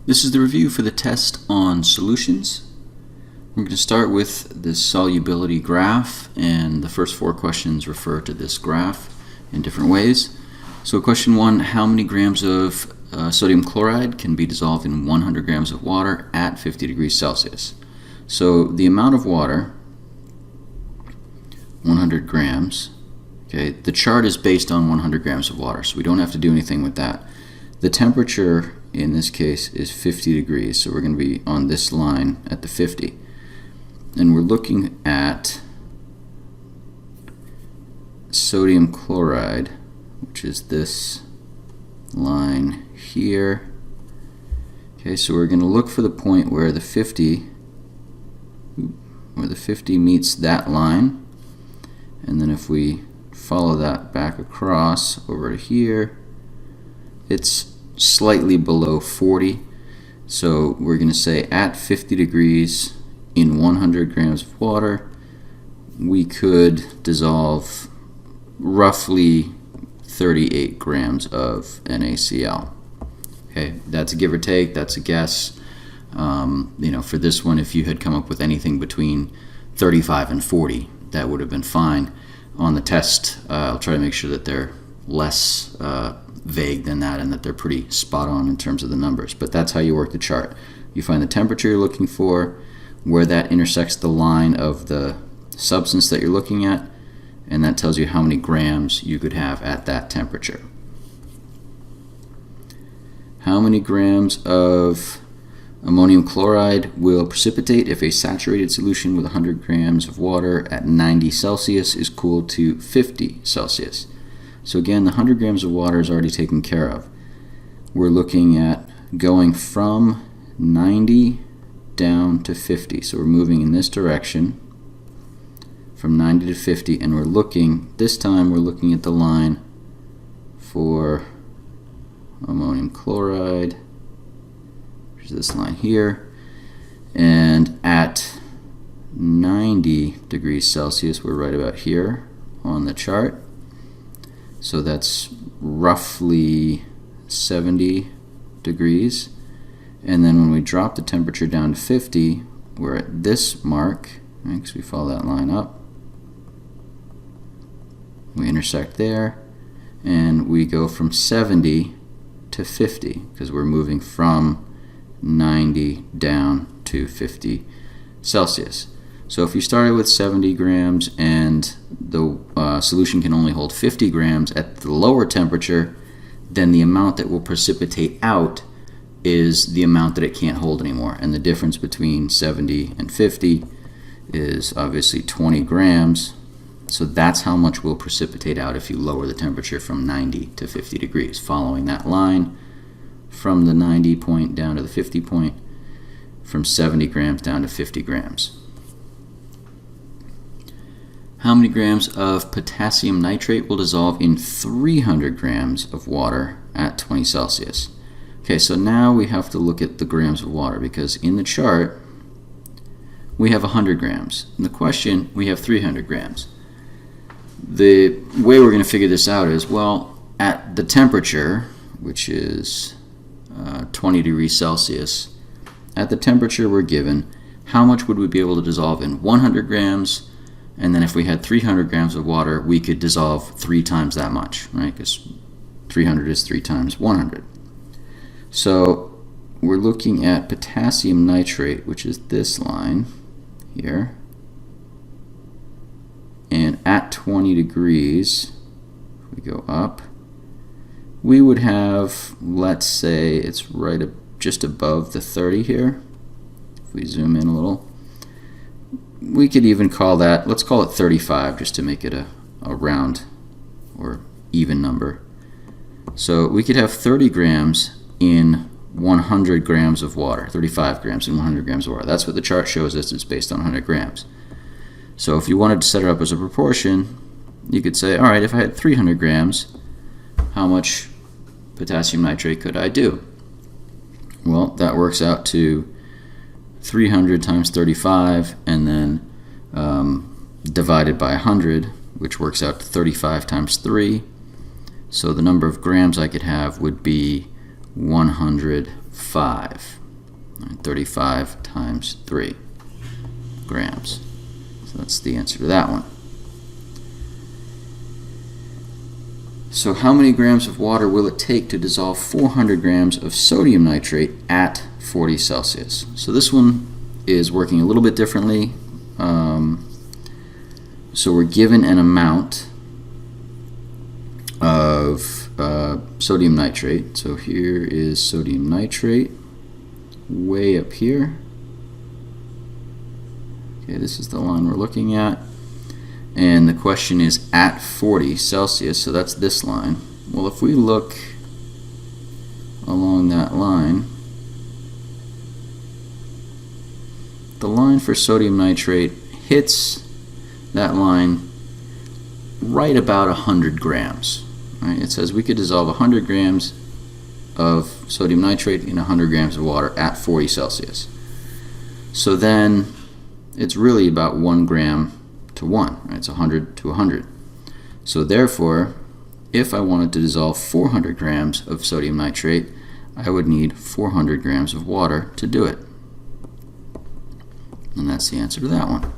This is the review for the test on solutions. We're going to start with this solubility graph, and the first 4 questions refer to this graph in different ways. So question 1, how many grams of sodium chloride can be dissolved in 100 grams of water at 50 degrees Celsius? So the amount of water, 100 grams, okay, the chart is based on 100 grams of water, so we don't have to do anything with that. The temperature in this case is 50 degrees, so we're going to be on this line at the 50. And we're looking at sodium chloride, which is this line here. Okay, so we're going to look for the point where the 50 meets that line, and then if we follow that back across over to here, it's slightly below 40. So we're going to say at 50 degrees in 100 grams of water, we could dissolve roughly 38 grams of NaCl. Okay, that's a give or take, that's a guess. For this one, if you had come up with anything between 35 and 40, that would have been fine. On the test, I'll try to make sure that they're less vague than that and that they're pretty spot on in terms of the numbers. But that's how you work the chart. You find the temperature you're looking for, where that intersects the line of the substance that you're looking at, and that tells you how many grams you could have at that temperature. How many grams of ammonium chloride will precipitate if a saturated solution with 100 grams of water at 90 Celsius is cooled to 50 Celsius? So again, the 100 grams of water is already taken care of. We're looking at going from 90 down to 50. So we're moving in this direction from 90 to 50, and this time we're looking at the line for ammonium chloride, which is this line here, and at 90 degrees Celsius we're right about here on the chart. So that's roughly 70 degrees. And then when we drop the temperature down to 50, we're at this mark, right, because we follow that line up. We intersect there, and we go from 70 to 50, because we're moving from 90 down to 50 Celsius. So if you started with 70 grams and the solution can only hold 50 grams at the lower temperature, then the amount that will precipitate out is the amount that it can't hold anymore. And the difference between 70 and 50 is obviously 20 grams. So that's how much will precipitate out if you lower the temperature from 90 to 50 degrees, following that line from the 90 point down to the 50 point, from 70 grams down to 50 grams. How many grams of potassium nitrate will dissolve in 300 grams of water at 20 Celsius? Okay, so now we have to look at the grams of water, because in the chart we have 100 grams. In the question, we have 300 grams. The way we're going to figure this out is, well, at the temperature, which is 20 degrees Celsius, at the temperature we're given, how much would we be able to dissolve in 100 grams? And then if we had 300 grams of water, we could dissolve 3 times that much, right? Because 300 is 3 times 100. So we're looking at potassium nitrate, which is this line here. And at 20 degrees, if we go up, we would have, let's say it's just above the 30 here. If we zoom in a little, we could even call that, let's call it 35 just to make it a round or even number. So we could have 30 grams in 100 grams of water, 35 grams in 100 grams of water. That's what the chart shows us. It's based on 100 grams. So if you wanted to set it up as a proportion, you could say, all right, if I had 300 grams, how much potassium nitrate could I do? Well, that works out to 300 times 35, and then divided by 100, which works out to 35 times 3. So the number of grams I could have would be 105. 35 times 3 grams. So that's the answer to that one. So how many grams of water will it take to dissolve 400 grams of sodium nitrate at 40 Celsius? So this one is working a little bit differently. So we're given an amount of sodium nitrate. So here is sodium nitrate way up here. Okay, this is the line we're looking at. And the question is at 40 Celsius, so that's this line. Well, if we look along that line, the line for sodium nitrate hits that line right about 100 grams. Right? It says we could dissolve 100 grams of sodium nitrate in 100 grams of water at 40 Celsius. So then it's really about 1 gram to 1, right? It's 100 to 100. So therefore, if I wanted to dissolve 400 grams of sodium nitrate, I would need 400 grams of water to do it. And that's the answer to that one.